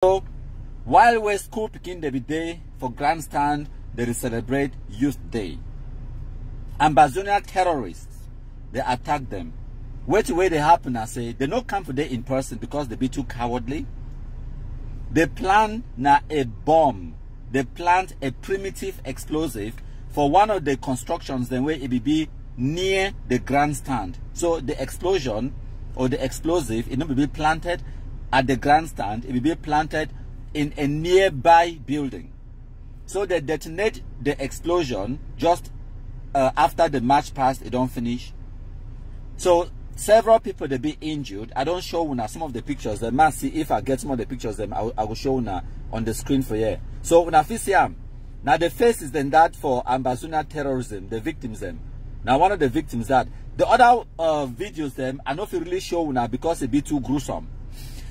So, while we're School Pikin Dem Day for grandstand, they celebrate Youth Day. Ambazonian terrorists, they attack them. Wait the way they happen, I say, they don't come for day in person because they be too cowardly. They plan now a bomb. They plant a primitive explosive for one of the constructions, then where it be near the grandstand. So the explosion or the explosive, it will be planted at the grandstand. It will be planted in a nearby building. So they detonate the explosion just after the march past, it don't finish. So several people they be injured. I don't show now some of the pictures. They must see if I get some of the pictures. Them I will show now on the screen for you. So when I see now the face is then that for Ambazonian terrorism, the victims them. Now one of the victims that the other videos them I not really show now because it be too gruesome.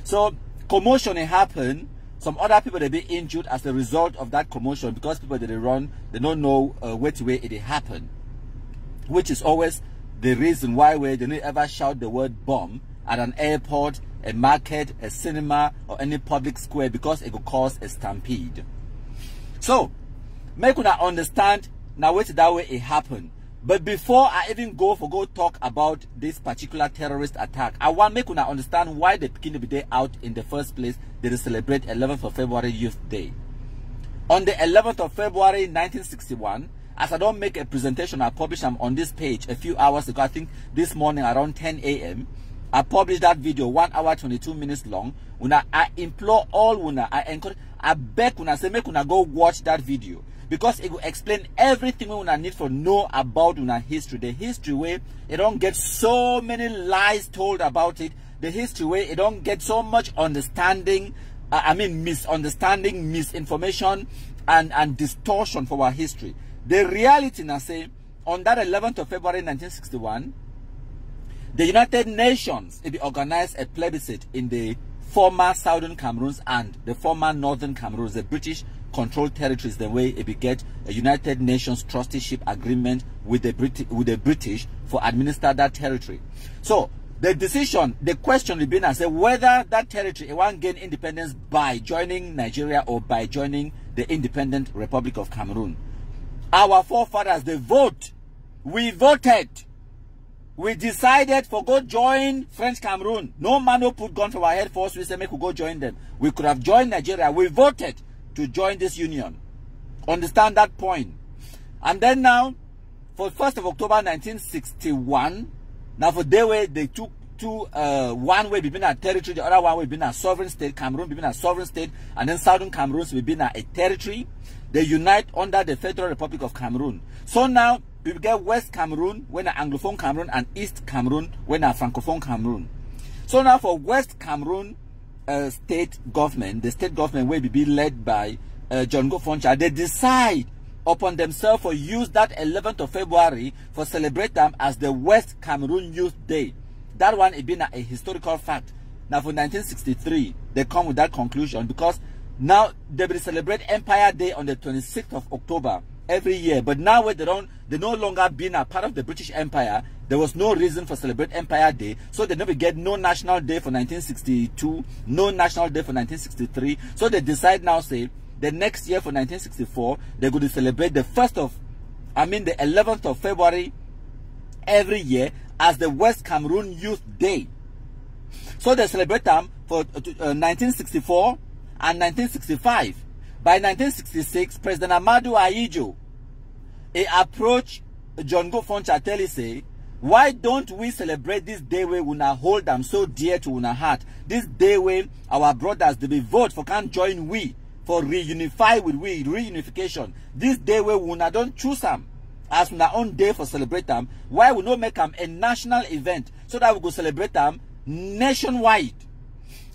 So commotion it happened. Some other people they be injured as a result of that commotion because people that they run they don't know which way it happened, which is always the reason why they don't ever shout the word bomb at an airport, a market, a cinema, or any public square because it will cause a stampede. So make una understand now which that way it happened. But before I even go talk about this particular terrorist attack, I want make una understand why the Pikin Dem Day out in the first place. They celebrate 11th of February Youth Day. On the 11th of February 1961, as I don't make a presentation, I published them on this page a few hours ago. I think this morning around 10 a.m. I published that video 1 hour 22 minutes long. Una, I implore all una, I encourage, I beg una say make una go watch that video because it will explain everything we una need to know about una history. The history where it don't get so many lies told about it. The history where it don't get so much understanding, misunderstanding, misinformation, and distortion for our history. The reality now say, on that 11th of February 1961, the United Nations organized a plebiscite in the former Southern Cameroons and the former Northern Cameroons, the British controlled territories, the way it get a United Nations trusteeship agreement with the British for administer that territory. So the decision, the question will be now say whether that territory won't gain independence by joining Nigeria or by joining the independent Republic of Cameroon. Our forefathers, they vote. We voted. We decided for go join French Cameroon. No man who put gun for our head force. We say make we go join them. We could have joined Nigeria. We voted to join this union. Understand that point. And then now, for 1st of October 1961, now for their way they took one way between a territory, the other one way between a sovereign state, Cameroon between a sovereign state, and then Southern Cameroon between a territory. They unite under the Federal Republic of Cameroon. So now we get West Cameroon when a Anglophone Cameroon and East Cameroon when a Francophone Cameroon. So now for West Cameroon state government, the state government will be led by John Foncha. They decide upon themselves for use that 11th of February for celebrate them as the West Cameroon Youth Day. That one it been a historical fact. Now for 1963, they come with that conclusion because now they will celebrate Empire Day on the 26th of October every year. But now they no longer been a part of the British Empire. There was no reason for celebrate Empire Day. So they never get no national day for 1962, no national day for 1963. So they decide now say the next year for 1964, they're going to celebrate the 11th of February every year as the West Cameroon Youth Day. So they celebrate them for 1964 and 1965. By 1966, President Amadou Ahidjo approached John Foncha tell say, why don't we celebrate this day where we hold them so dear to our heart? This day where our brothers they be vote for can't join we for reunify with we, reunification. This day where we don't choose them as our own day for celebrate them. Why we not make them a national event so that we go celebrate them nationwide?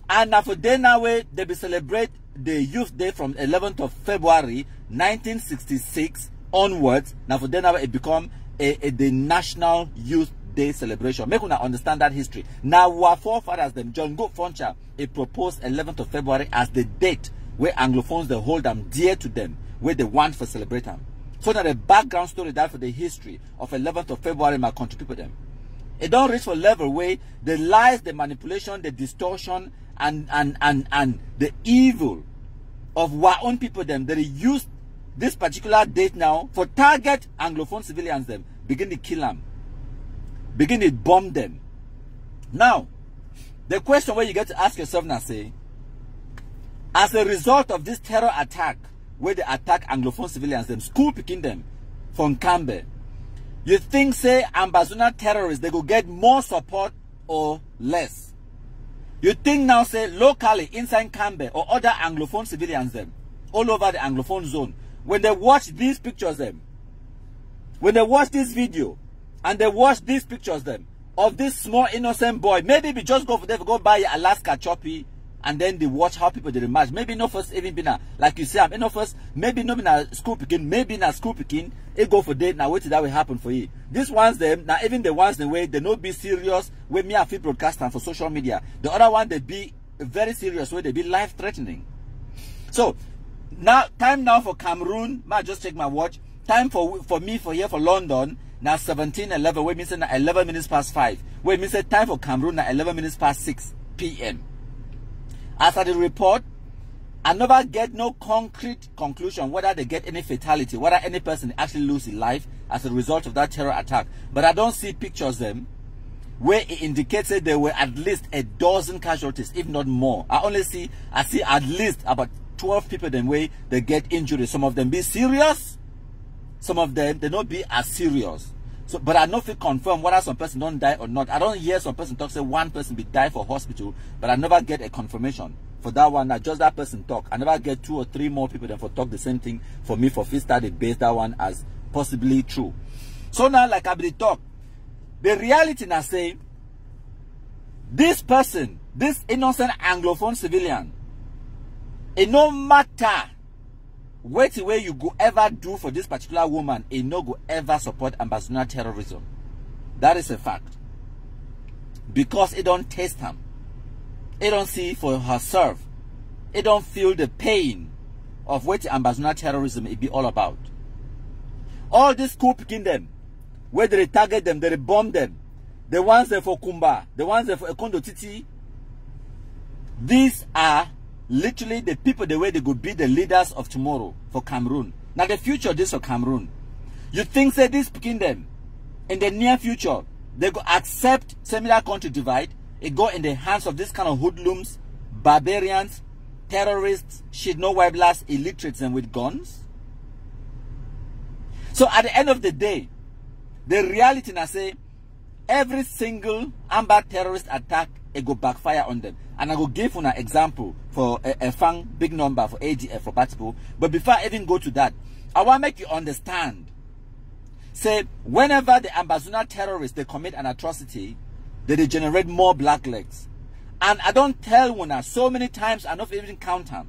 And now for day now where they be celebrate the Youth Day from 11th of February 1966 onwards. Now for day now it become the National Youth Day celebration. Make una understand that history. Now our forefathers them John Foncha proposed 11th of February as the date where Anglophones they hold them dear to them, where they want for celebrate them. So that the background story that for the history of 11th of February my country people them. It don't reach for level where the lies, the manipulation, the distortion, and the evil of our own people them, they use this particular date now for target Anglophone civilians them, begin to kill them, begin to bomb them. Now, the question where you get to ask yourself now, say, as a result of this terror attack, where they attack Anglophone civilians them, School Pikin Dem from Cambe, you think, say, Ambazonian terrorists, they go get more support or less? You think now, say, locally, inside Cambe or other Anglophone civilians them, all over the Anglophone zone, when they watch these pictures them, when they watch this video, and they watch these pictures them, of this small innocent boy, maybe we just go for them, go buy Alaska choppy, and then they watch how people they match. Maybe no first even been a, like you say, I'm no first, maybe no been a school picking, maybe na school picking, it go for date, now wait till that will happen for you. These ones them, now even the ones the way they no be serious, with me a free broadcasting for social media. The other one they be very serious, where they be life threatening. So now time now for Cameroon, might just check my watch. Time for me for here for London, now 17:11, where means now 11 minutes past 5. Where means time for Cameroon now 11 minutes past 6 p.m. After the report, I never get no concrete conclusion whether they get any fatality, whether any person actually lose his life as a result of that terror attack. But I don't see pictures them where it indicates that there were at least a dozen casualties, if not more. I see at least about 12 people them way they get injured. Some of them be serious, some of them they not be as serious. So, but I don't feel confirm whether some person don't die or not. I don't hear some person talk say one person be die for hospital, but I never get a confirmation for that one. That just that person talk. I never get 2 or 3 more people that for talk the same thing for me for first started base that one as possibly true. So now, like I be talk, the reality now say this person, this innocent Anglophone civilian, it no matter what way you go ever do for this particular woman, it no go ever support Ambazonian terrorism. That is a fact. Because it don't taste him. It don't see for herself. It don't feel the pain of what Ambazonian terrorism it be all about. All this School Pikin Dem, where they target them, they bomb them, the ones there for Kumba, the ones there for Ekondo Titi, these are literally the people the way they could be the leaders of tomorrow for Cameroon. Now the future this for Cameroon. You think say this Pikin Dem in the near future they go accept similar country divide, it go in the hands of this kind of hoodlums, barbarians, terrorists, shit no wibblers, illiterates and with guns? So at the end of the day, the reality now say every single amba terrorist attack it go backfire on them. And I go give you an example for a fang big number for ADF for Batipo. But before I even go to that, I want to make you understand. Say, whenever the Ambazonian terrorists they commit an atrocity, they generate more black legs. And I don't tell one so many times I don't even count them.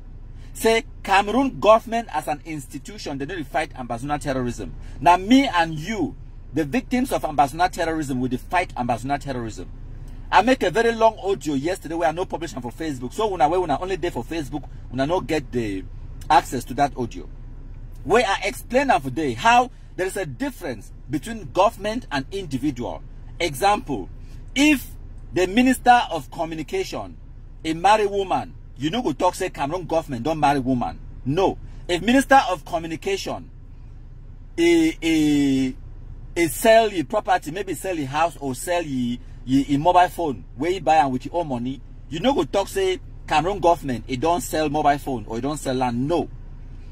Say, Cameroon government as an institution, they need to fight Ambazonian terrorism. Now me and you, the victims of Ambazonian terrorism, will fight Ambazonian terrorism. I make a very long audio yesterday where I no publish them for Facebook. So when I only there for Facebook, when I not get the access to that audio, where I explain now today how there is a difference between government and individual. Example, if the Minister of Communication, a married woman, you know go talk say Cameroon government don't marry woman. No. If Minister of Communication sell your property, maybe sell your house or sell your mobile phone where you buy and with your own money, you know go talk say Cameroon government it don't sell mobile phone or it don't sell land. No.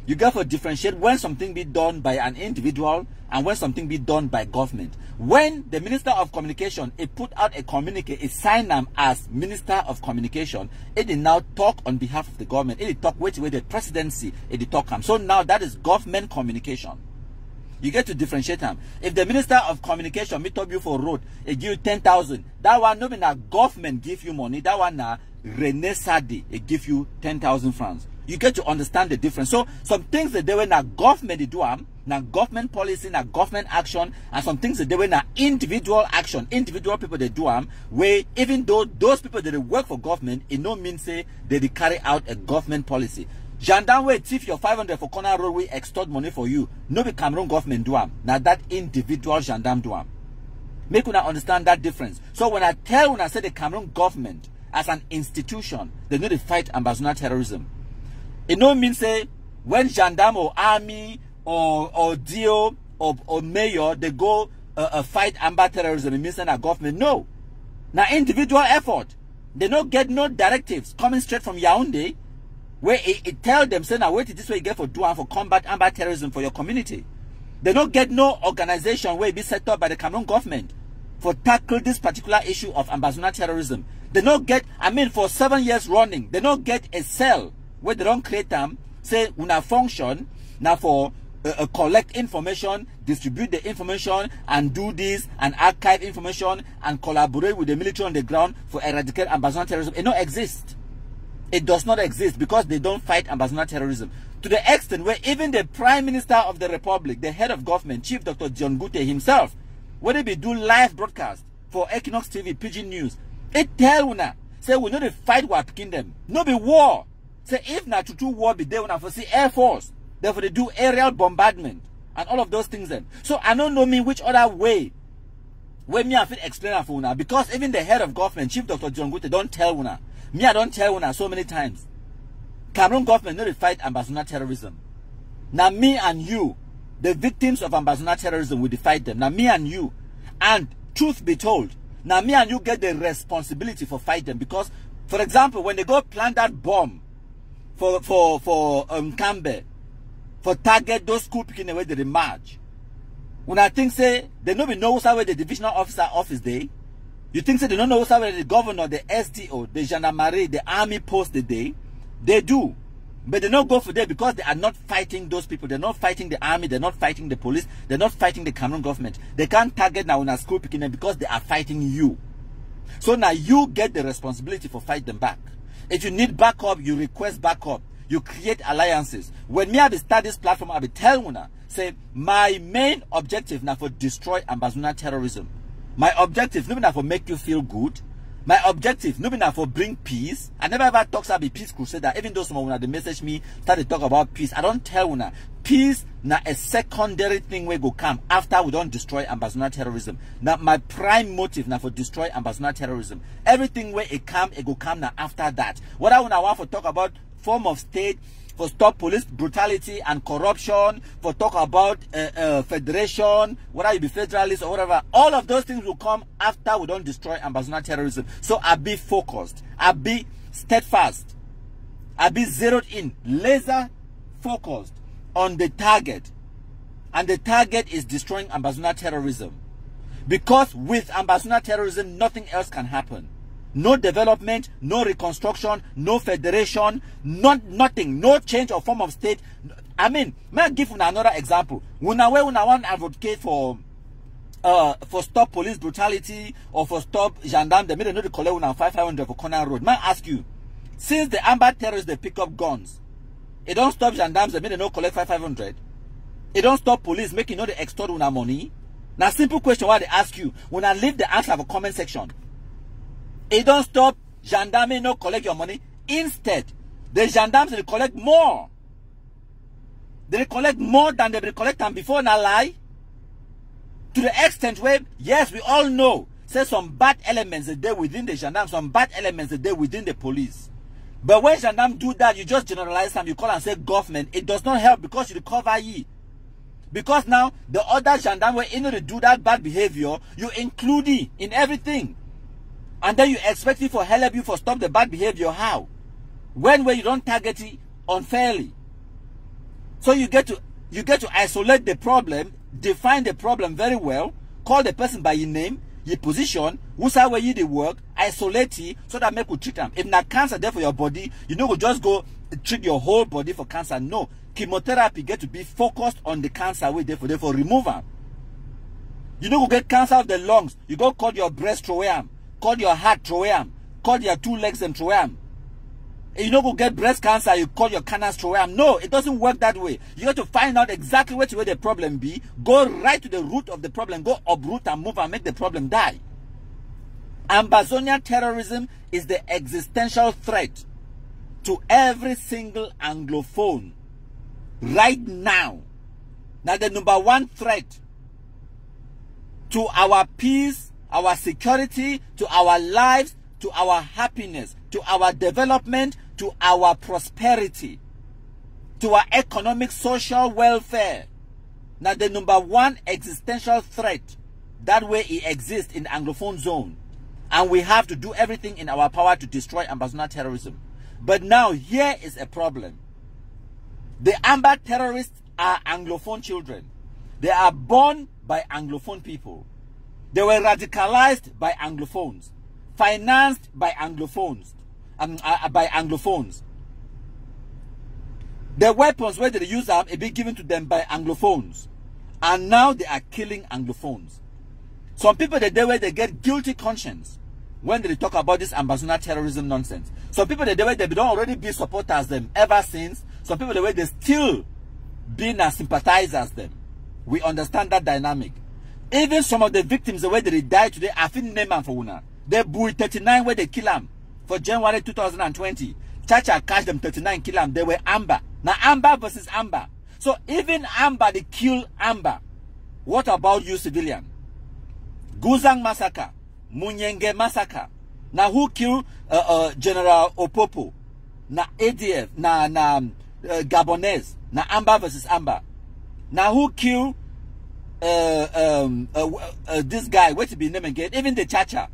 You got to differentiate when something be done by an individual and when something be done by government. When the Minister of Communication it put out a communique, it signed them as Minister of Communication, it did now talk on behalf of the government. It did talk which way the presidency it did talk. So now that is government communication. You get to differentiate them. If the Minister of Communication meet up you for road, it give you 10,000. That one no be na government give you money. That one na René Sadi it give you 10,000 francs. You get to understand the difference. So some things that they were na government they do na government policy, na government action, and some things that they were na individual action, individual people they do where even though those people that they work for government, it no mean say they carry out a government policy. Gendarme will thief your 500 for corner road, we extort money for you. No be Cameroon government do now that individual gendarme do Make una understand that difference. So when I say the Cameroon government, as an institution, they know to fight ambassador terrorism. It no mean say when gendarme or army or DO or mayor they go fight amba terrorism, it means that government. No. Now individual effort. They don't get no directives coming straight from Yaoundé where it tell them, say, now wait this way you get for do and for combat amba terrorism for your community. They don't get no organization where it be set up by the Cameroon government for tackle this particular issue of ambassador terrorism. They don't get, I mean, for 7 years running, they don't get a cell where they don't create them, say, una function, now for collect information, distribute the information, and do this, and archive information, and collaborate with the military on the ground for eradicate ambassador terrorism. It don't exist. It does not exist because they don't fight ambassador terrorism. To the extent where even the Prime Minister of the Republic, the head of government, Chief Dr. John Gute himself, when they be do live broadcast for Equinox TV, Pidgin News, it tell una, say we know they fight war Pikin Dem. No be war. Say if na to war be there una for see Air Force. Therefore they do aerial bombardment and all of those things then. So I don't know me which other way where me I fit explain for una, because even the head of government, Chief Dr. John Gute, don't tell una. Me I don't tell una so many times. Cameroon government know they fight ambassador terrorism. Now me and you, the victims of ambassador terrorism, will fight them. Now me and you. And truth be told, now me and you get the responsibility for fight them, because, for example, when they go plant that bomb for Cambe, for target those school picking away the march, when I think say they don't know where the divisional officer office day, you think say they don't know where the governor, the SDO, the gendarmerie, the army post the day, they do. But they don't go for that because they are not fighting those people. They're not fighting the army. They're not fighting the police. They're not fighting the Cameroon government. They can't target now on a school picking them because they are fighting you. So now you get the responsibility for fight them back. If you need backup, you request backup. You create alliances. When me I be start this platform, I be tell una, say my main objective now for destroy ambassador terrorism. My objective no be now for make you feel good. My objective, no be now for bring peace. I never ever talk about peace crusader. Even though some of una they message me, start to talk about peace. I don't tell una. Peace na a secondary thing we go come after we don't destroy ambassador terrorism. Now my prime motive now for destroy ambassador terrorism. Everything where it go come now after that. What I want for talk about form of state, for stop police brutality and corruption, for talk about federation, whether you be federalist or whatever, all of those things will come after we don't destroy ambassador terrorism. So I be focused, I be steadfast, I be zeroed in, laser focused on the target, and the target is destroying ambassador terrorism. Because with ambassador terrorism, nothing else can happen. No development, no reconstruction, no federation, nothing, no change of form of state. I mean, may I give you another example? When I want to advocate for stop police brutality or for stop gendarme, they made a collect 500 for corner road. May I ask you, since the amba terrorists they pick up guns, it don't stop gendarmes, they made a no collect 500. It don't stop police making no they extort una money. Now simple question why they ask you, when I leave the answer for comment section. It don't stop gendarme no collect your money. Instead, the gendarmes they collect more. They collect more than they collect them before, na lie. To the extent where, yes, we all know, say some bad elements are there within the gendarmes, some bad elements are there within the police. But when gendarmes do that, you just generalize them, you call and say government. It does not help because you cover ye. Because now, the other gendarme were in to do that bad behavior, you include it in everything. And then you expect it for help you for stop the bad behavior. How? When you don't target it unfairly. So you get to isolate the problem, define the problem very well, call the person by your name, your position, who's where you the work, isolate it so that make you treat them. If not cancer there for your body, you know, just go treat your whole body for cancer. No. Chemotherapy get to be focused on the cancer way therefore remove them. You know, go get cancer of the lungs, you go cut your breast throw them. Cut your heart, throw them. Cut your 2 legs and throw them. You don't go get breast cancer, you cut your canals, throw them. No, it doesn't work that way. You have to find out exactly where the problem be. Go right to the root of the problem. Go uproot and move and make the problem die. Ambazonian terrorism is the existential threat to every single Anglophone right now. Now the #1 threat to our peace, our security, to our lives, to our happiness, to our development, to our prosperity, to our economic, social welfare. Now, the number one existential threat, that way it exists in the Anglophone zone. And we have to do everything in our power to destroy ambazonial terrorism. But now, here is a problem. The Amba terrorists are Anglophone children. They are born by Anglophone people. They were radicalized by Anglophones, financed by Anglophones, The weapons where they use them, it be given to them by Anglophones. And now they are killing Anglophones. Some people, the day where they get guilty conscience when they talk about this ambazonial terrorism nonsense. Some people, the day where they don't already be supporters them ever since. Some people, the way they still been as sympathizers them. We understand that dynamic. Even some of the victims, the way they died today, I feel name them for una. They bui 39 where they kill them for January 2020. Chacha catch them 39, kill them. They were Amba. Now Amba versus Amba. So even Amba, they kill Amba. What about you, civilian? Guzang massacre, Munyenge massacre. Now who killed General Opopo? Na ADF, na Gabonese. Na Amba versus Amba. Now who killed this guy? What to be name again? Even the Chacha.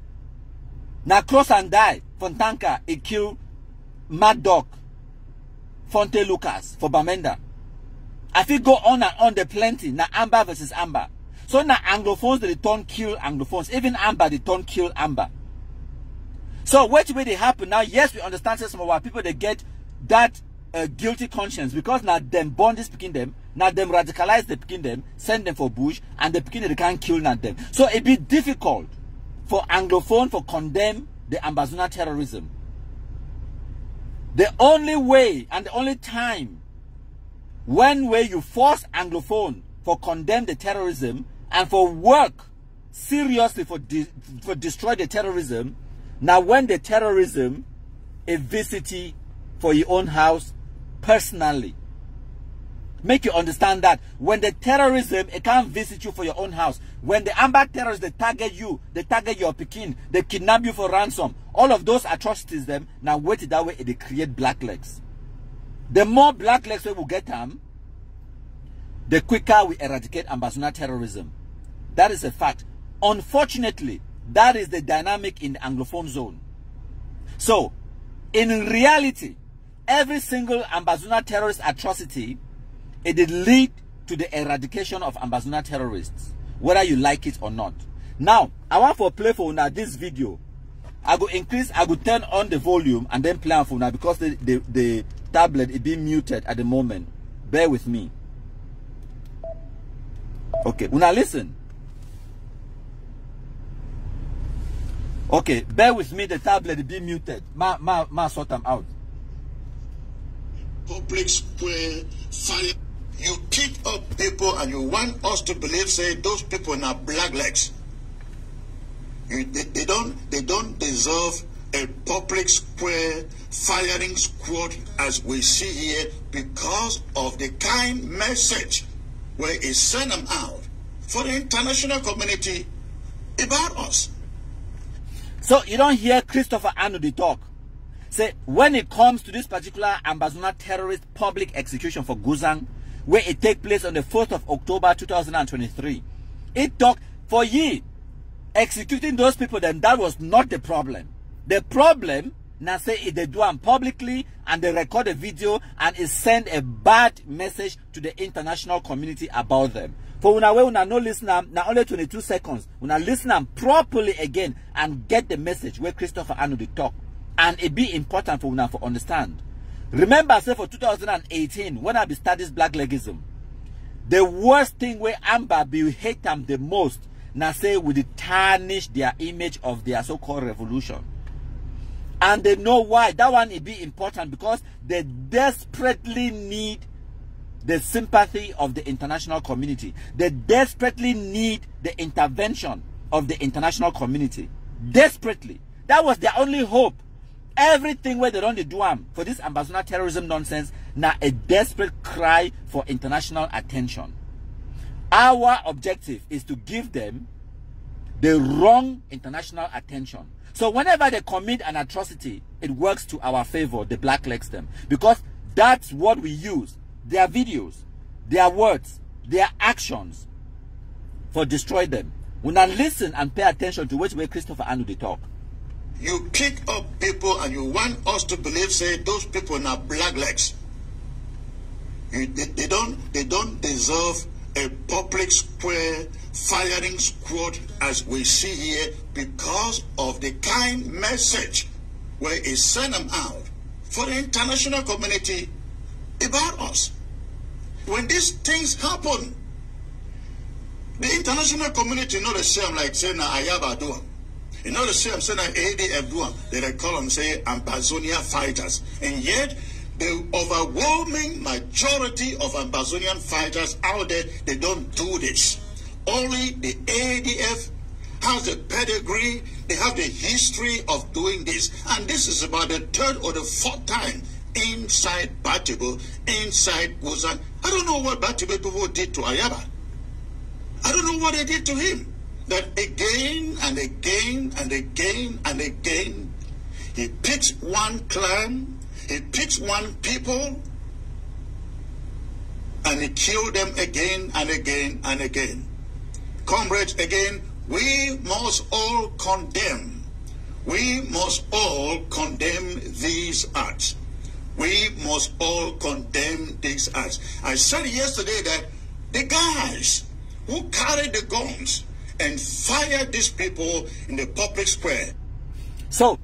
Now Cross and Die, Fontanka, he killed Mad Dog, Fonte Lucas for Bamenda. I feel go on and on the plenty. Now Amba versus Amba. So now Anglophones, they turn kill Anglophones. Even Amba, they turn kill Amba. So what way they happen now? Yes, we understand some of our people, they get that guilty conscience because now them born this Pikin Dem, now them radicalize the Pikin Dem, send them for bush, and the Pikin Dem, they can't kill not them. So it be difficult for Anglophone to condemn the ambazonial terrorism. The only way and the only time when where you force Anglophone for condemn the terrorism and for work seriously for destroy the terrorism, now when the terrorism a visit for your own house personally. Make you understand that when the terrorism, it can't visit you for your own house. When the Amba terrorists, they target you, they target your Pekin, they kidnap you for ransom. All of those atrocities, them now wait that way, they create black legs. The more black legs we will get them, the quicker we eradicate ambazonial terrorism. That is a fact. Unfortunately, that is the dynamic in the Anglophone zone. So, in reality, every single ambazonial terrorist atrocity, it did lead to the eradication of ambazonial terrorists, whether you like it or not. Now, I want to play for now this video. I go turn on the volume and then play for now because the tablet is being muted at the moment. Bear with me. Okay, now listen. Okay, bear with me, the tablet is being muted. Ma sort them out. Public square fire. You keep up people and you want us to believe, say, those people are black legs. They don't deserve a public square firing squad as we see here because of the kind message where it sent them out for the international community about us. So you don't hear Christopher Anudi talk. Say, when it comes to this particular ambazonial terrorist public execution for Guzang, where it take place on the 4th of October 2023, it talk for ye executing those people, then that was not the problem. The problem, now say if they do them publicly and they record a video and it send a bad message to the international community about them. For una way una no listen now only 22 seconds. Una listen properly again and get the message where Christopher Anudi talk. And it be important for una for understand. Remember, say for 2018, when I be studies black legism, the worst thing where Amba be hate them the most, now say would tarnish their image of their so-called revolution. And they know why. That one it be important because they desperately need the sympathy of the international community. They desperately need the intervention of the international community. Desperately. That was their only hope. Everything where they don't do for this ambazonial terrorism nonsense, now a desperate cry for international attention. Our objective is to give them the wrong international attention. So whenever they commit an atrocity, it works to our favor, the blacklegs them. Because that's what we use. Their videos, their words, their actions for destroy them. We now listen and pay attention to which way Christopher Anu they talk. You pick up people and you want us to believe, say, those people are blacklegs. They don't deserve a public square firing squad as we see here because of the kind message where it sent them out for the international community about us. When these things happen, the international community know the same like saying Ayaba doing. You know the same saying ADF doing. They call them say Ambazonia fighters. And yet the overwhelming majority of Ambazonian fighters out there, they don't do this. Only the ADF has the pedigree, they have the history of doing this. And this is about the third or the fourth time inside Batibo, inside Gozan. I don't know what Batibo people did to Ayaba. I don't know what they did to him. That again and again and again and again, he picks one clan, he picks one people, and he killed them again and again and again. Comrades, again, we must all condemn. We must all condemn these acts. We must all condemn these acts. I said yesterday that the guys who carried the guns and fired these people in the public square. So,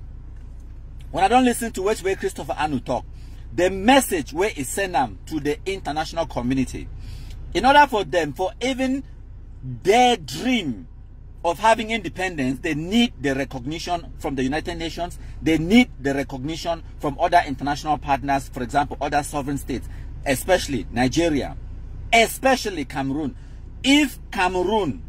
when I don't listen to which way Christopher Anu talk, the message where is sent them to the international community, in order for them, for even their dream of having independence, they need the recognition from the United Nations. They need the recognition from other international partners, for example, other sovereign states, especially Nigeria, especially Cameroon. If Cameroon,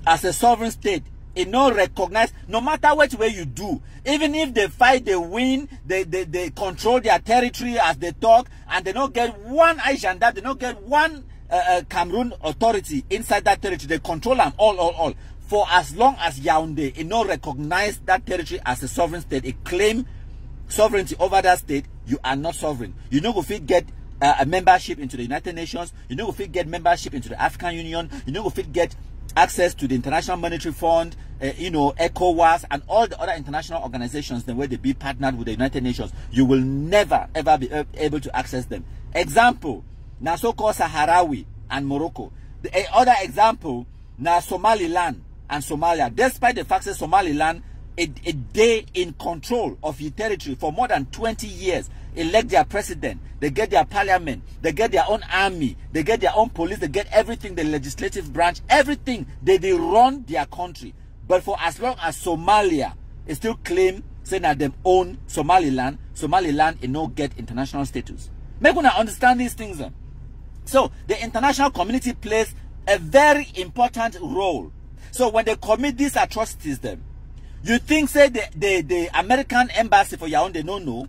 as a sovereign state, is not recognized, no matter which way you do, even if they fight, they win, they control their territory as they talk, and they don't get one agenda, they don't get one Cameroon authority inside that territory, they control them all. For as long as Yaoundé is not recognize that territory as a sovereign state, it claim sovereignty over that state, you are not sovereign. You know if you get a membership into the United Nations, you know if you get membership into the African Union, you know if you get access to the International Monetary Fund, ECOWAS, and all the other international organizations, the way they be partnered with the United Nations, you will never ever be able to access them. Example, now so-called Sahrawi and Morocco. The other example, now Somaliland and Somalia. Despite the fact that Somaliland, they in control of the territory for more than 20 years, elect their president, they get their parliament, they get their own army, they get their own police, they get everything, the legislative branch, everything. They run their country. But for as long as Somalia is still claim saying that they own Somaliland, Somaliland is not get international status. Make una understand these things. So the international community plays a very important role. So when they commit these atrocities, them, you think say the American embassy for Yaoundé they don't know?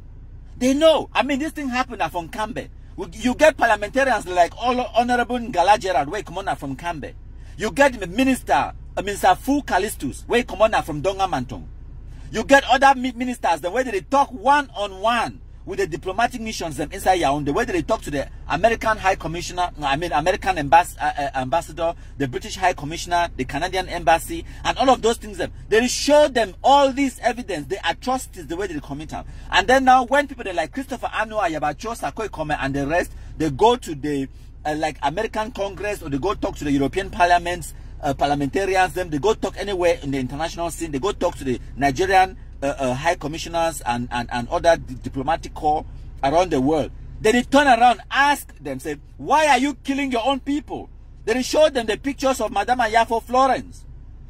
They know. I mean, this thing happened from Cambe. You get parliamentarians like Honorable Ngala Gerard, where come on from Cambe. You get Minister Fu Callistus, where come on from Donga Mantong. You get other ministers, the way they talk one-on-one with the diplomatic missions them inside Yaoundé, the way they talk to the American High Commissioner, American Ambassador, the British High Commissioner, the Canadian Embassy, and all of those things. They show them all this evidence, the atrocities, the way they commit them. And then now, when people like Christopher Anu, Ayabacho, Sakoi Kome, and the rest, they go to the like American Congress, or they go talk to the European Parliaments, parliamentarians, they go talk anywhere in the international scene, they go talk to the Nigerian high commissioners and other diplomatic corps around the world. Then they turn around, ask them, say, why are you killing your own people? They show them the pictures of Madame Ayafo Florence.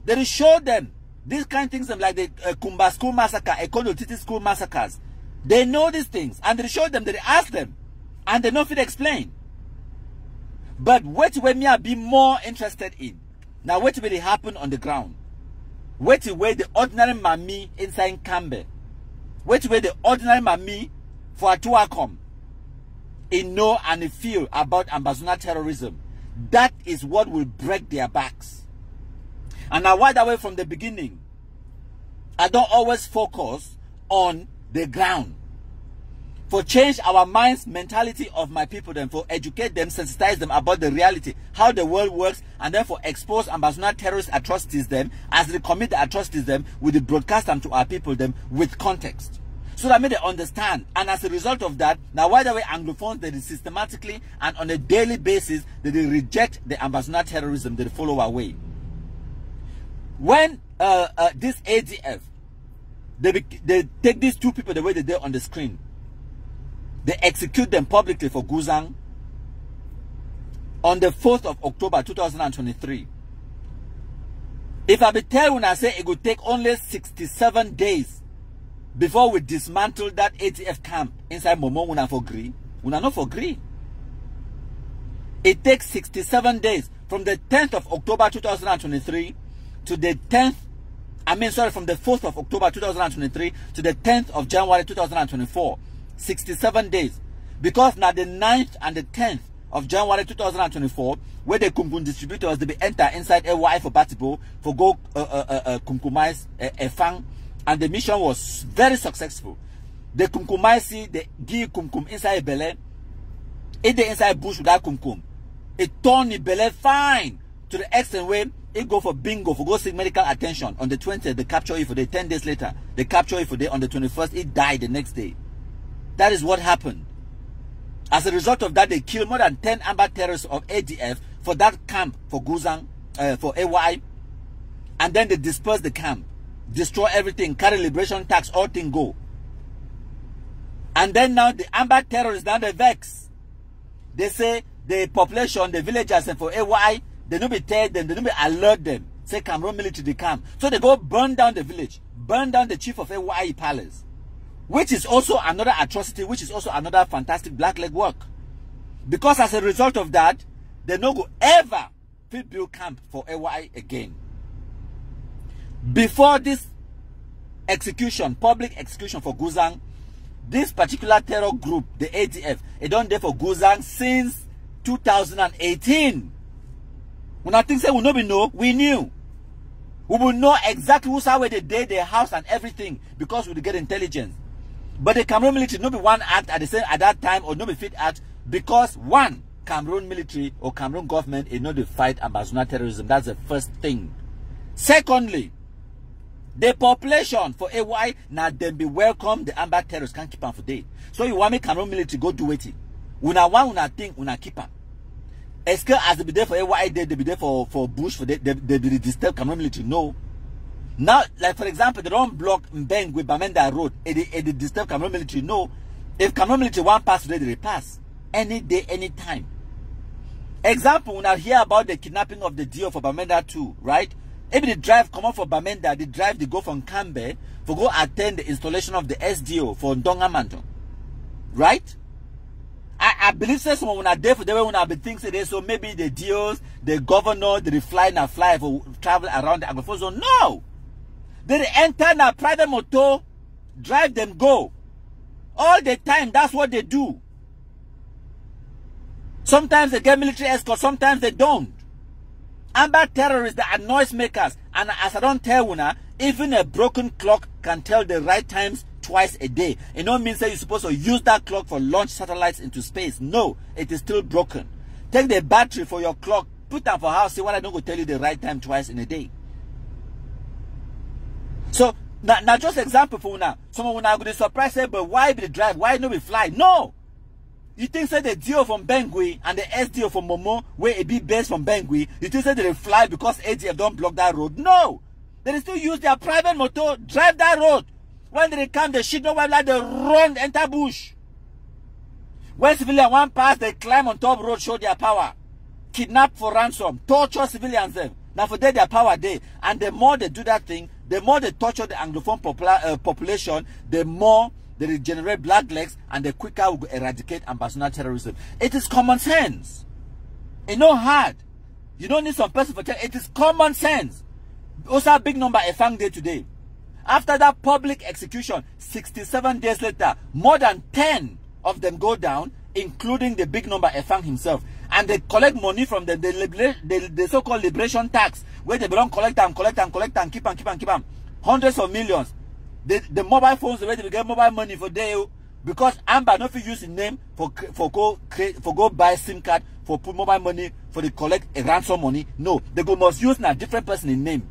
They show them these kind of things like the Kumba school massacre, Ekono Titi school massacres. They know these things, and they show them, they ask them, and they know if it explain. But what will me be more interested in? Now what will happen on the ground? Wait away the ordinary mammy inside Cambe. Wait away the ordinary mammy for a Tuacom. In know and feel about Ambazona terrorism. That is what will break their backs. And I wide away from the beginning. I don't always focus on the ground. For change our minds, mentality of my people, then for educate them, sensitize them about the reality, how the world works, and therefore expose ambassador terrorist atrocities them as they commit the atrocities them with the broadcast them to our people them with context. So that they understand. And as a result of that, now why the way Anglophones they systematically and on a daily basis they reject the ambassador terrorism, they follow away. When this ADF, they take these two people the way they did on the screen, they execute them publicly for Guzang on the 4th of October 2023. If I be tell when I say it would take only 67 days before we dismantle that ATF camp inside Momo, una for agree. Una not for agree. It takes 67 days from the 10th of October 2023 to the 10th, from the 4th of October 2023 to the 10th of January 2024. 67 days. Because now the 9th and the 10th of January 2024, where the Kumkum distributors they be enter inside AY for Batibo for go Kumkumais Efang, and the mission was very successful. The Kumkumaisi, the give Kumkum inside Bele, it the inside bush without Kumkum. It turned the Bele fine to the extent where it go for bingo for go seek medical attention. On the 20th, they capture it for the 10 days later. They capture it for the on the 21st, it died the next day. That is what happened. As a result of that, they killed more than 10 amba terrorists of ADF for that camp for Guzang, for AY. And then they disperse the camp, destroy everything, carry liberation tax, all things go. And then now the amba terrorists, now they vex. They say the population, the villagers, and for AY, they don't be tell them, they don't be alert them. Say Cameroon military the camp. So they go burn down the village, burn down the chief of AY palace. Which is also another atrocity, which is also another fantastic black leg work. Because as a result of that, they no go ever build camp for AY again. Before this execution, public execution for Guzang, this particular terror group, the ADF, it done there for Guzang since 2018. When I think say we know, we knew. We will know exactly who's how they did their house and everything because we get intelligence. But the Cameroon military no be one act at the same at that time or no be fit act because one Cameroon military or Cameroon government is not to fight ambassador terrorism. That's the first thing. Secondly, the population for AY now then be welcome the amber terrorists can't keep on for day. So you want me Cameroon military go do it. Una one una think una keep on. Eske as they be there for AY they be there for Bush for they be disturb Cameroon military? No. Now, like for example, they don't block Mbeng with Bamenda Road. It disturb Cameroon military. No. If Cameroon military one pass today, they pass. Any day, any time. Example, when I hear about the kidnapping of the deal for Bamenda 2, right? If they drive, come up for Bamenda, they go from Kambe for go attend the installation of the SDO for Ndongamanto. Right? I believe someone when I there for the way when I be thinking today, so maybe the deals, the governor, they fly for travel around the Anglophone zone. No! They enter in a private motor, drive them, go. All the time, that's what they do. Sometimes they get military escort, sometimes they don't. Amber terrorists, they are noisemakers. And as I don't tell you now, even a broken clock can tell the right times twice a day. It don't mean that you're supposed to use that clock for launch satellites into space. No, it is still broken. Take the battery for your clock, put them for house, see what I don't go tell you the right time twice in a day. So now just example for now. Someone will now go to surprise say, but why be the drive? Why not be fly? No. You think say the deal from Bengui and the SDO from Momo, where it be based from Bengui, you think say they fly because ADF don't block that road? No. They still use their private motor, drive that road. When they come, they shit no like they run, enter bush. When civilian one pass, they climb on top road, show their power. Kidnap for ransom, torture civilians them. Now for their power day. And the more they do that thing, the more they torture the Anglophone population, the more they regenerate black legs and the quicker we will eradicate ambassador terrorism. It is common sense. It's not hard. You don't need some person for terrorism. It is common sense. Also a big number Efang day today. After that public execution, 67 days later, more than 10 of them go down, including the big number Efang himself. And they collect money from them, the so-called liberation tax, where they belong collect and keep on. hundreds of millions. The mobile phones already will get mobile money for day, because Amba no fit use the name for go buy SIM card for put mobile money for the collect a ransom money. No, they go must use a different person in name.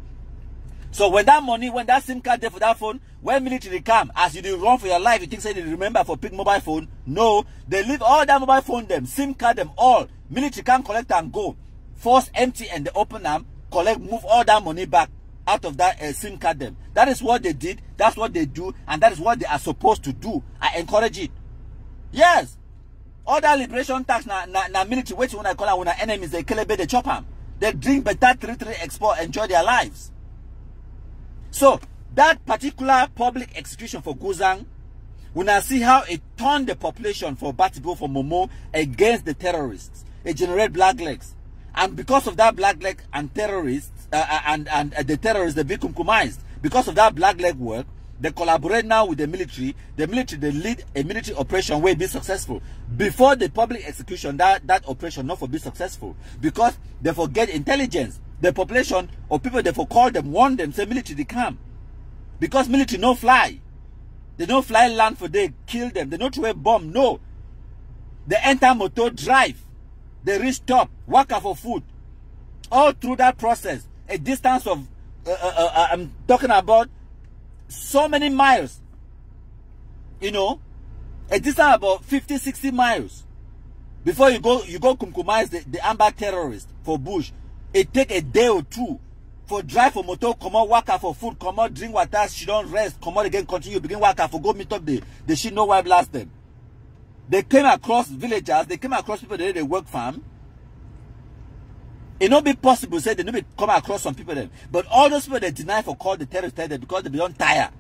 So when that money, when that SIM card there for that phone, when military come, as you do run for your life, you think say they remember for pick mobile phone? No, they leave all that mobile phone them, SIM card them all. Military can collect and go. Force empty and they open them, collect, move all that money back out of that SIM card them. That is what they did. That's what they do, and that is what they are supposed to do. I encourage it. Yes, all that liberation tax na military. Which when I call when our enemies they kill a bit, they chop them. They drink better 3 export, enjoy their lives. So that particular public execution for Guzang, we now see how it turned the population for Batibo, for Momo against the terrorists. It generated black legs, and because of that black leg and terrorists and the terrorists they be compromised. Because of that black leg work, they collaborate now with the military. The military they lead a military operation where it be successful. Before the public execution, that operation not for be successful, because they forget intelligence. The population or people they for call them, warn them, say military they come. Because military no fly. They don't fly land for they kill them. They don't throw a bomb. No. They enter motor drive. They reach top, work for food. All through that process, a distance of I'm talking about so many miles. You know, a distance about 50, 60 miles. Before you go compromise the Amba terrorists for bush. It take a day or two for drive for motor, come out, work for food, come out, drink water, she don't rest, come out again, continue, begin work for go meet up the shit no wipe last them. They came across villagers, they came across people that they work farm. It not be possible say they not be come across some people them. But all those people they deny for call the terrorists because they don't tire.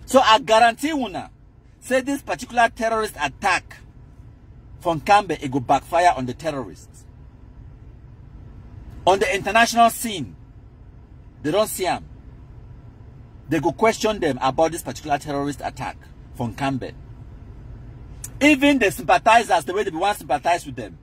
So I guarantee una say this particular terrorist attack from Kambe, it go backfire on the terrorists. On the international scene, they don't see them. They go question them about this particular terrorist attack from Kambe. Even the sympathizers, the way they want to sympathize with them.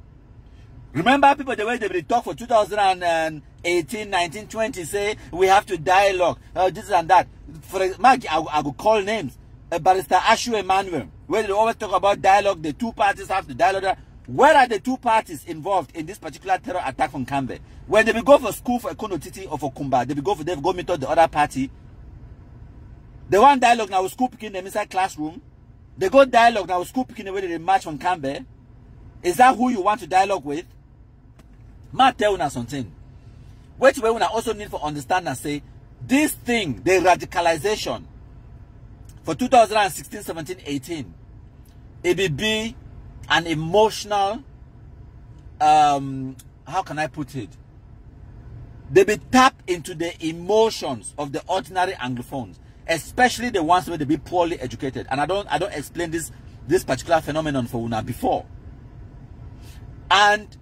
Remember people the way they talk for 2018, 19, 20, say we have to dialogue, this and that. For example, I will call names. Barrister Ashu Emmanuel, where they always talk about dialogue, the two parties have to dialogue. Where are the two parties involved in this particular terror attack from Kambe? When they will go for school for Ekonotiti or for Kumba, they will go meet up the other party. The one dialogue now with School Pikin Dem inside classroom. They go dialogue now with School Pikin Dem where they march from Kambe. Is that who you want to dialogue with? Ma tell you something. Which way we also need to understand and say this thing, the radicalization for 2016, 17, 18, it will be an emotional, how can I put it? They be tapped into the emotions of the ordinary Anglophones, especially the ones where they be poorly educated. And I don't explain this particular phenomenon for una before. And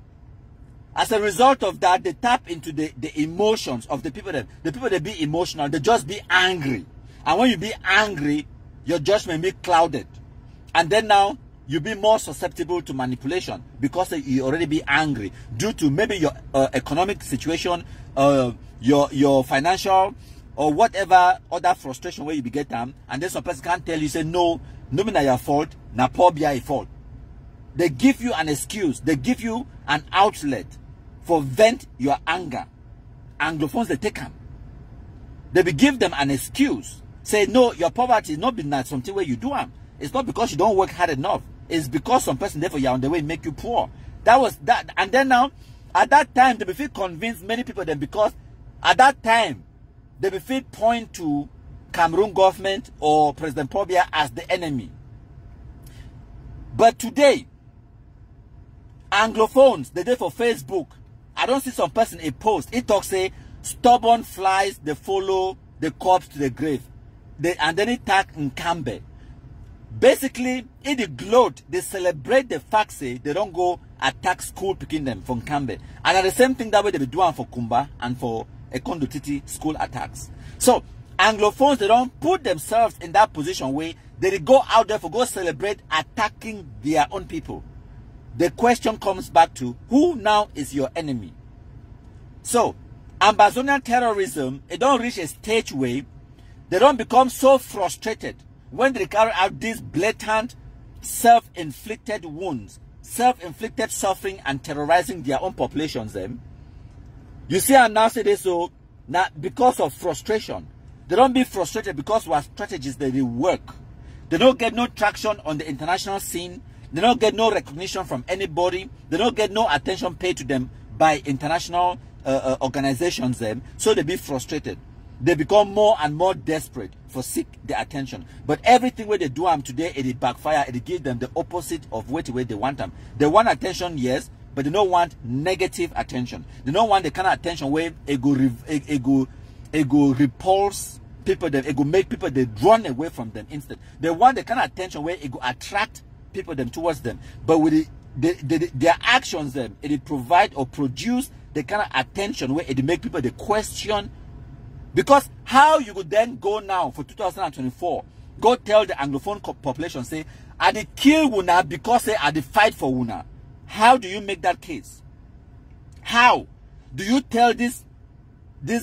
as a result of that, they tap into the emotions of the people that they be emotional, they just be angry. And when you be angry, your judgment be clouded. And then now you be more susceptible to manipulation because you already be angry due to maybe your economic situation, your financial or whatever other frustration where you be get them, and then some person can't tell you, say no me na your fault, na poor be your fault. They give you an excuse, they give you an outlet for vent your anger. Anglophones they take them. They will give them an excuse. Say no, your poverty is not been that something where you do them. It's not because you don't work hard enough. It's because some person therefore you're on the way make you poor. That was that. And then now, at that time, they will feel convinced many people then because at that time, they will feel point to Cameroon government or President Pobia as the enemy. But today, Anglophones, they did for Facebook. I don't see some person a post. It talks say, stubborn flies, they follow the corpse to the grave. And then it tag in Kambe. Basically, in the gloat, they celebrate the fact say they don't go attack School Pikin Dem from Kambe. And at the same thing that way they be doing for Kumba and for Ekondotiti school attacks. So Anglophones, they don't put themselves in that position where they go out there for go celebrate attacking their own people. The question comes back to who now is your enemy? So Ambazonian terrorism, it don't reach a stage where They don't become so frustrated when they carry out these blatant self-inflicted wounds, self-inflicted suffering, and terrorizing their own populations. You see, and now say this, so now because of frustration, they don't be frustrated because our strategies that they work. They don't get no traction on the international scene. They don't get no recognition from anybody. They don't get no attention paid to them by international organizations. So they be frustrated. They become more and more desperate for seek the attention. But everything where they do them today, it backfire. It give them the opposite of what way they want them. They want attention, yes, but they don't want negative attention. They don't want the kind of attention where it go repulse people. It go make people they run away from them instead. They want the kind of attention where it go attract people them towards them. But with their actions, it provide or produce the kind of attention where it make people they question. Because how you could then go now for 2024, go tell the Anglophone population, say, I did kill Wuna because they are the fight for Wuna. How do you make that case? How do you tell this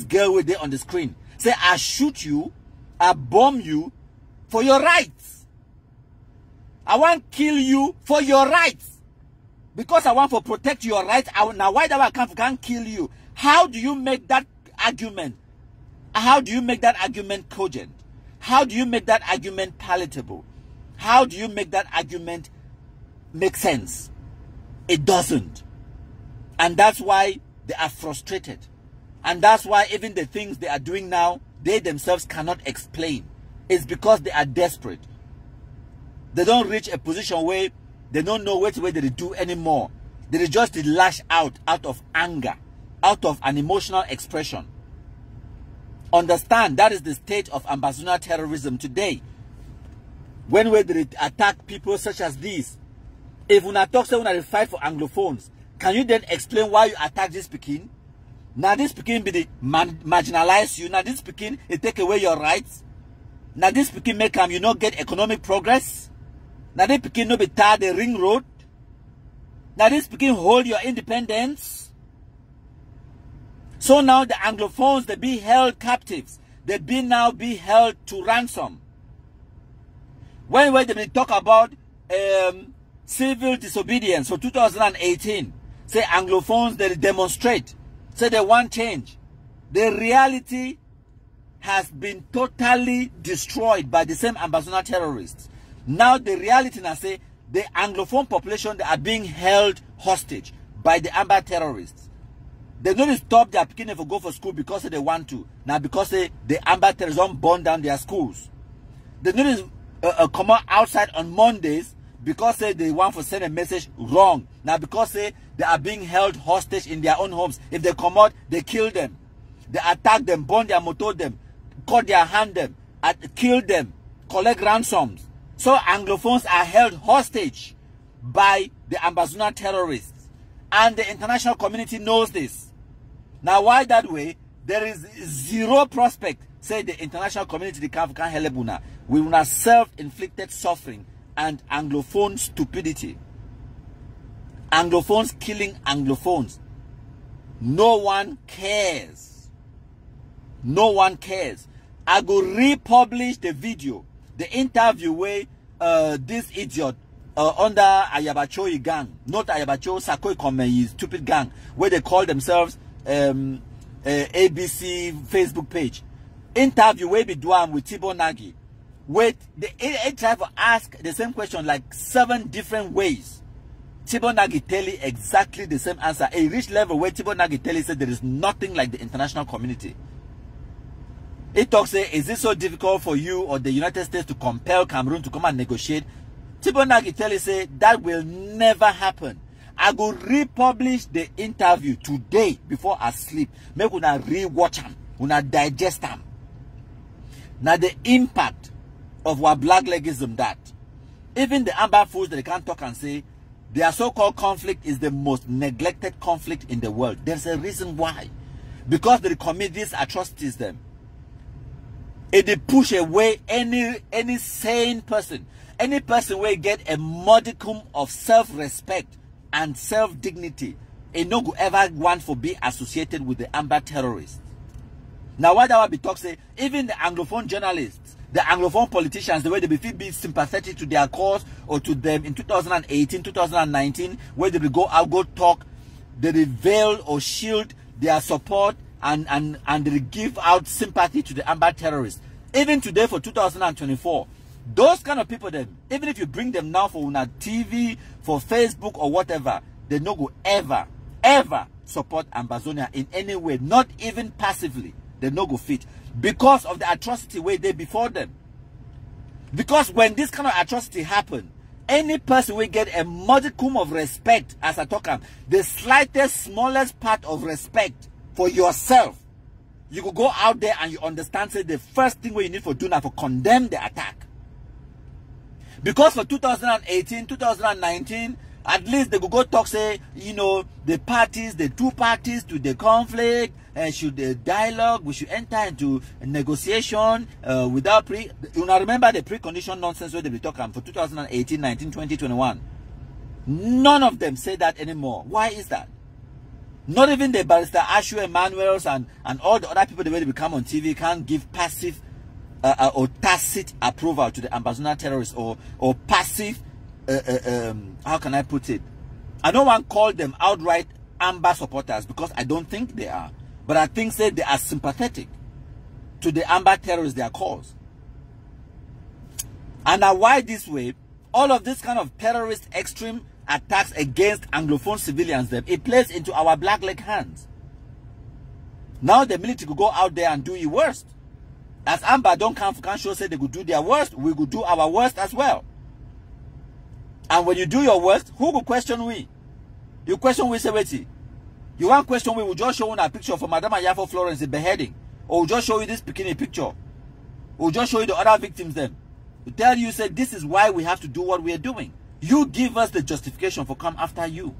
girl with there on the screen, say, I shoot you, I bomb you for your rights. I want to kill you for your rights. Because I want to protect your rights. Now why do I can't kill you? How do you make that argument? How do you make that argument cogent? How do you make that argument palatable? How do you make that argument make sense? It doesn't. And that's why they are frustrated. And that's why even the things they are doing now, they themselves cannot explain. It's because they are desperate. They don't reach a position where they don't know which way they do anymore. They just lash out of anger, out of an emotional expression. Understand that is the state of ambassador terrorism today. When we attack people such as these, if we talk say we fight for Anglophones, can you then explain why you attack this Pekin? Now this Pekin be the marginalize you. Now this Pekin it take away your rights. Now this Pekin make you not get economic progress. Now this Pekin no be tired the ring road. Now this Pekin hold your independence. So now the Anglophones, they be held captives. They now be held to ransom. When they talk about civil disobedience for 2018, say Anglophones, they demonstrate, say they want change. The reality has been totally destroyed by the same ambassador terrorists. Now the reality now say the Anglophone population, they are being held hostage by the amba terrorists. They don't stop their Pekin to go for school because they want to. Now because the amba terrorists don't burn down their schools. They don't come out outside on Mondays because they want to send a message wrong. Now because they are being held hostage in their own homes. If they come out, they kill them. They attack them, burn their motor them, cut their hand them, kill them, collect ransoms. So Anglophones are held hostage by the ambassador terrorists. And the international community knows this. Now, why that way? There is zero prospect, say the international community, the can't help Una. We will have self-inflicted suffering and Anglophone stupidity. Anglophones killing Anglophones. No one cares. No one cares. I go republish the video, the interview where this idiot under Ayabacho gang, not Ayabacho, Sakoi Kome, stupid gang, where they call themselves ABC Facebook page. Interview where be doing with Tibo Nagi. Wait, they try to ask the same question like 7 different ways. Tibo Nagi tell you exactly the same answer. A rich level where Tibo Nagi tell you said there is nothing like the international community. It talks say, is it so difficult for you or the United States to compel Cameroon to come and negotiate? Tibo Nagi tell you say that will never happen. I go republish the interview today before I sleep. Make una re-watch them, una digest them. Now the impact of what blacklegism that even the amber fools that they can't talk and say their so-called conflict is the most neglected conflict in the world. There's a reason why. Because they commit these atrocities them. They push away any sane person. Any person will get a modicum of self-respect and self-dignity. It no go ever want to be associated with the amber terrorists. Now, why that would be talk say, even the Anglophone journalists, the Anglophone politicians, the way they be sympathetic to their cause or to them in 2018, 2019, where they will go out, go talk, they reveal or shield their support and they give out sympathy to the Amba terrorists. Even today for 2024, those kind of people, then, even if you bring them now for una TV, for Facebook or whatever, they no go ever support Ambazonia in any way, not even passively. They no go fit because of the atrocity way they before them. Because when this kind of atrocity happen, any person will get a modicum of respect as a talker, the slightest, smallest part of respect for yourself, you could go out there and you understand, say the first thing you need for do now for condemn the attack. Because for 2018, 2019, at least they could go talk, say, you know, the parties, the two parties to the conflict, should dialogue, we should enter into a negotiation without you know, remember the precondition nonsense where they be talking for 2018, 19, 20, 21. None of them say that anymore. Why is that? Not even the barrister Ashu Emanuels and all the other people the way they become on TV can't give passive or tacit approval to the Ambazonia terrorists or passive how can I put it? I don't want to call them outright Amba supporters because I don't think they are. But I think say they are sympathetic to the Amba terrorists, their cause. And now why this way? All of this kind of terrorist extreme attacks against Anglophone civilians, them, it plays into our black leg hands. Now the military could go out there and do your worst. As Amba don't can't show say they could do their worst, we could do our worst as well. And when you do your worst, who will question we? You question we say, wait. You want question we will just show you a picture for Madame Ayafo Florence in beheading. Or we'll just show you this bikini picture. We'll just show you the other victims then. To tell you, say, this is why we have to do what we are doing. You give us the justification for come after you.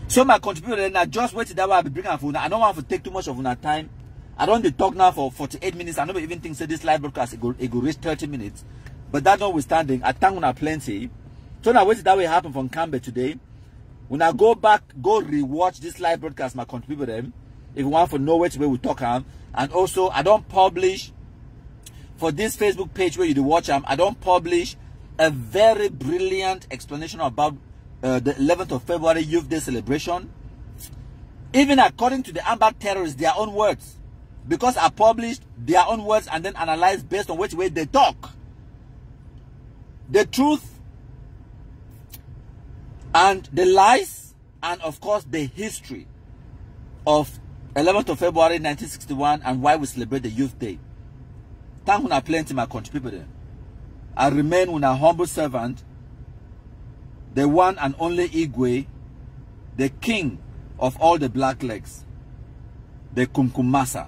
So my contributor now just wait that way I'll be bringing for. I don't want to take too much of our time. I don't want to talk now for 48 minutes. I don't even think say this live broadcast it go reach 30 minutes. But that notwithstanding, I thank you plenty. So now wait that way happen from Canberra today. When I go back, go rewatch this live broadcast, my contributor them. If you want to know which way we talk and also I don't publish for this Facebook page where you do watch them. I don't publish a very brilliant explanation about the 11th of February Youth Day celebration. Even according to the Amba terrorists, their own words. Because I published their own words and then analyzed based on which way they talk. The truth and the lies and of course the history of 11th of February 1961 and why we celebrate the Youth Day. Thank you plenty my contributor. I remain with a humble servant, the one and only Igwe, the king of all the black legs, the Kumkumasa.